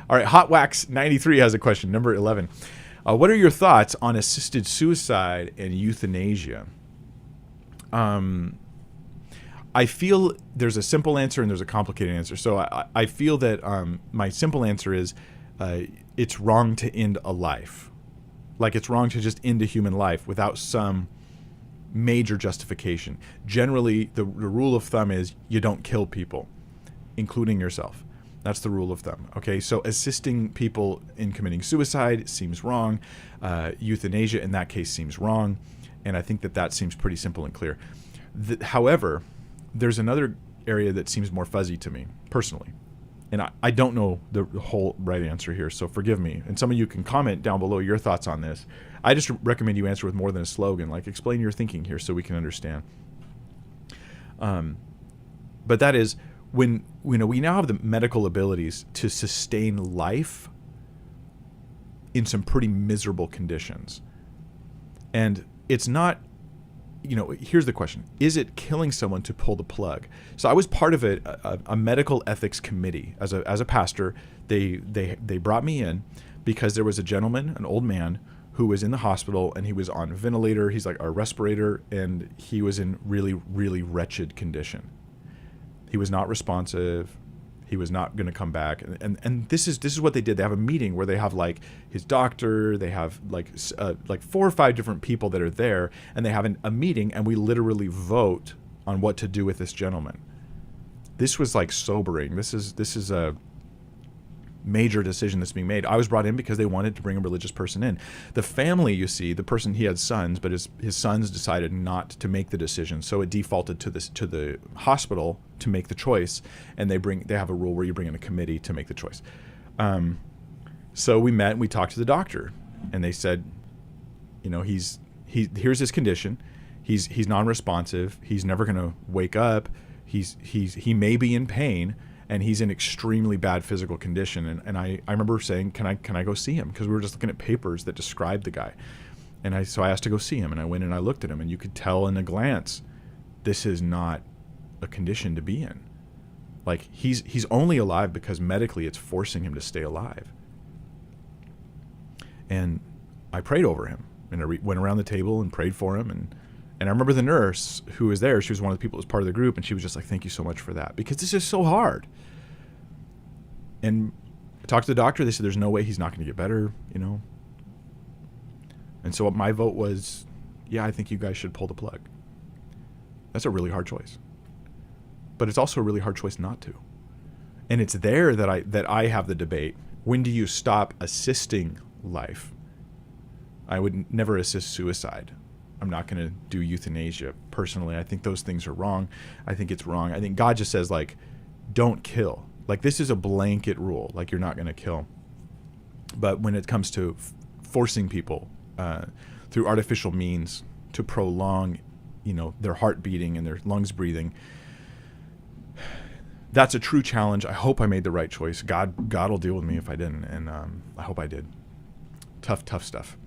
All right, Hot Wax 93 has a question, number 11. What are your thoughts on assisted suicide and euthanasia? I feel there's a simple answer and there's a complicated answer. So I feel that my simple answer is it's wrong to end a life. Like, it's wrong to just end a human life without some major justification. Generally, the rule of thumb is you don't kill people, including yourself. That's the rule of thumb. Okay, so assisting people in committing suicide seems wrong. Euthanasia in that case seems wrong. And I think that seems pretty simple and clear. However, there's another area that seems more fuzzy to me personally. And I don't know the whole right answer here, so forgive me. And some of you can comment down below your thoughts on this. I just recommend you answer with more than a slogan. Like, explain your thinking here so we can understand. But that is, when we now have the medical abilities to sustain life in some pretty miserable conditions. And it's not, here's the question. Is it killing someone to pull the plug? So I was part of a medical ethics committee as a pastor. They brought me in because there was a gentleman, an old man, who was in the hospital, and he was on a ventilator. He's like our respirator, and he was in really, really wretched condition. He was not responsive. He was not going to come back. And this is what they did. They have a meeting where they have like his doctor, they have like 4 or 5 different people that are there, and they have a meeting, and we literally vote on what to do with this gentleman. This was like sobering. This is a major decision that's being made. I was brought in because they wanted to bring a religious person in. The family, you see, the person, he had sons, but his sons decided not to make the decision, so it defaulted to the hospital to make the choice, and they have a rule where you bring in a committee to make the choice. So we met and we talked to the doctor, and they said, here's his condition. He's non-responsive. He's never going to wake up. He may be in pain, and he's in extremely bad physical condition. And I remember saying, can I go see him? Because we were just looking at papers that described the guy. And so I asked to go see him, and I went and I looked at him, and you could tell in a glance, this is not a condition to be in. Like, he's only alive because medically it's forcing him to stay alive. And I prayed over him, and I went around the table and prayed for him. And I remember the nurse who was there, she was one of the people that was part of the group, and she was just like, thank you so much for that, because this is so hard. And I talked to the doctor. They said there's no way he's not going to get better, And so my vote was, yeah, I think you guys should pull the plug. That's a really hard choice. But it's also a really hard choice not to. And it's there that I have the debate. When do you stop assisting life? I would never assist suicide. I'm not going to do euthanasia. Personally, I think those things are wrong. I think it's wrong. I think God just says, like, don't kill. Like, this is a blanket rule. Like, you're not going to kill. But when it comes to forcing people through artificial means to prolong, their heart beating and their lungs breathing, that's a true challenge. I hope I made the right choice. God will deal with me if I didn't, and I hope I did. Tough stuff.